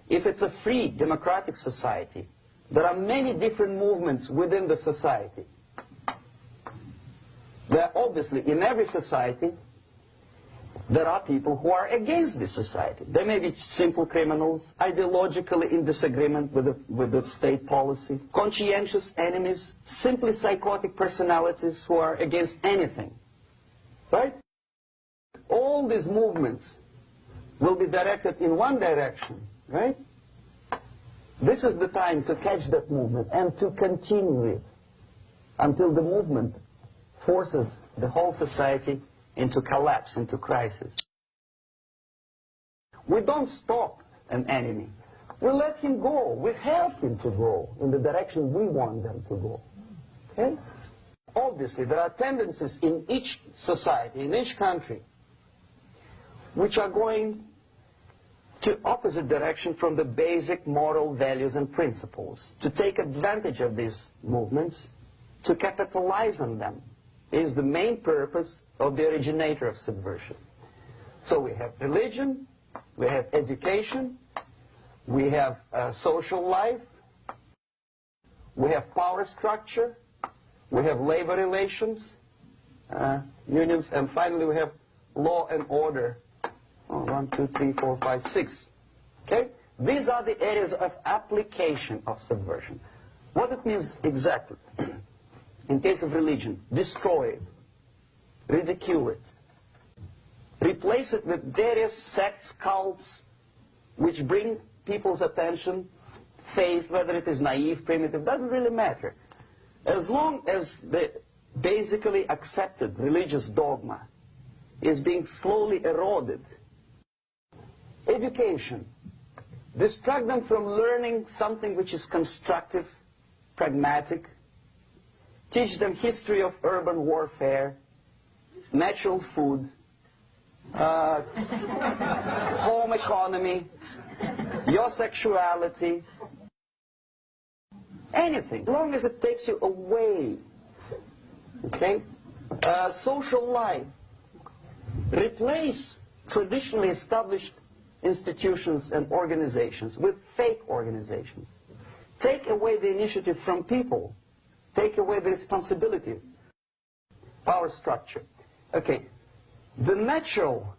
if it's a free democratic society, there are many different movements within the society. There are obviously, in every society, there are people who are against this society. They may be simple criminals, ideologically in disagreement with the state policy, conscientious enemies, simply psychotic personalities who are against anything. Right? All these movements will be directed in one direction, right? This is the time to catch that movement and to continue it until the movement forces the whole society into collapse, into crisis. We don't stop an enemy. We let him go. We help him to go in the direction we want them to go. Okay? Obviously, there are tendencies in each society, in each country, which are going to opposite direction from the basic moral values and principles. To take advantage of these movements, to capitalize on them, is the main purpose of the originator of subversion. So we have religion, we have education, we have social life, we have power structure, we have labor relations, unions, and finally we have law and order. 1, 2, 3, 4, 5, 6. Okay? These are the areas of application of subversion. What it means exactly? In case of religion, destroy it, ridicule it, replace it with various sects, cults, which bring people's attention, faith, whether it is naive, primitive, doesn't really matter. As long as the basically accepted religious dogma is being slowly eroded. Education, distract them from learning something which is constructive, pragmatic. Teach them history of urban warfare, natural food, home economy, your sexuality, anything, as long as it takes you away, okay? Social life, replace traditionally established institutions and organizations with fake organizations. Take away the initiative from people. Take away the responsibility. Power structure. Okay, the natural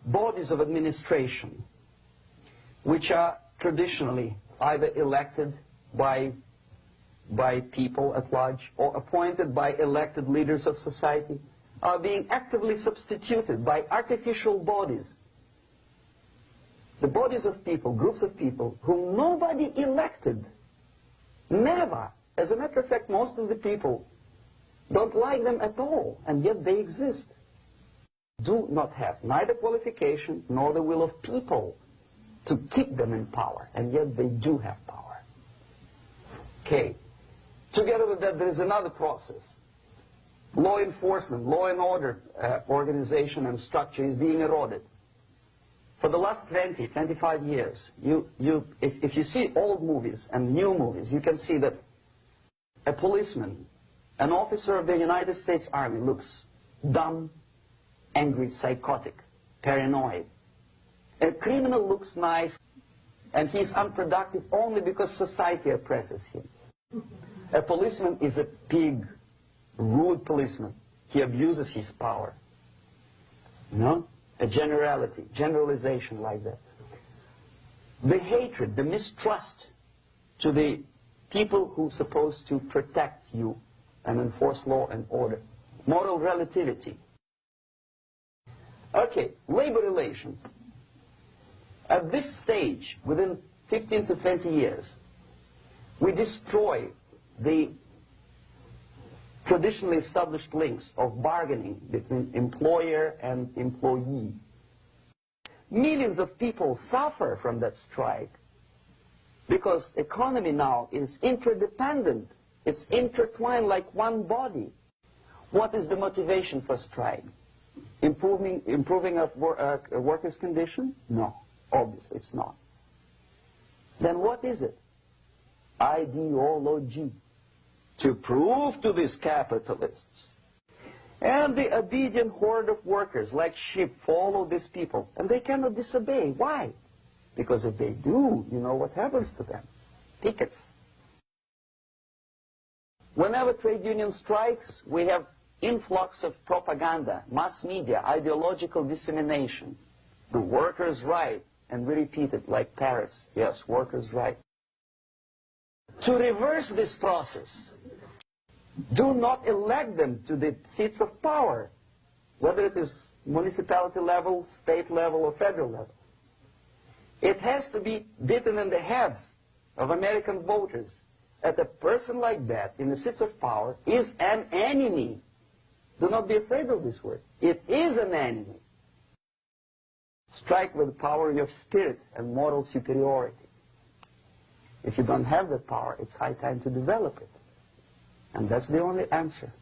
bodies of administration, which are traditionally either elected by people at large or appointed by elected leaders of society, are being actively substituted by artificial bodies. The bodies of people, groups of people, whom nobody elected. Never. As a matter of fact, most of the people don't like them at all, and yet they exist. Do not have neither qualification nor the will of people to keep them in power, and yet they do have power. Okay. Together with that, there is another process. Law enforcement, law and order organization and structure is being eroded. For the last 20, 25 years, if you see old movies and new movies, you can see that a policeman, an officer of the United States Army, looks dumb, angry, psychotic, paranoid. A criminal looks nice, and he's unproductive only because society oppresses him. A policeman is a pig, rude policeman. He abuses his power. You know? A generality, generalization like that. The hatred, the mistrust to the people who are supposed to protect you and enforce law and order. Moral relativity. Okay, labor relations. At this stage, within 15 to 20 years, we destroy the traditionally established links of bargaining between employer and employee. Millions of people suffer from that strike because economy now is interdependent. It's intertwined like one body. What is the motivation for strike? Improving of workers' condition? No, obviously it's not. Then what is it? Ideology. To prove to these capitalists. And the obedient horde of workers, like sheep, follow these people. And they cannot disobey. Why? Because if they do, you know what happens to them. Pickets. Whenever trade union strikes, we have influx of propaganda, mass media, ideological dissemination. The workers' right, and we repeat it like parrots. Yes, workers' right. To reverse this process, do not elect them to the seats of power, whether it is municipality level, state level, or federal level. It has to be beaten in the heads of American voters that a person like that in the seats of power is an enemy. Do not be afraid of this word. It is an enemy. Strike with the power of your spirit and moral superiority. If you don't have that power, it's high time to develop it. And that's the only answer.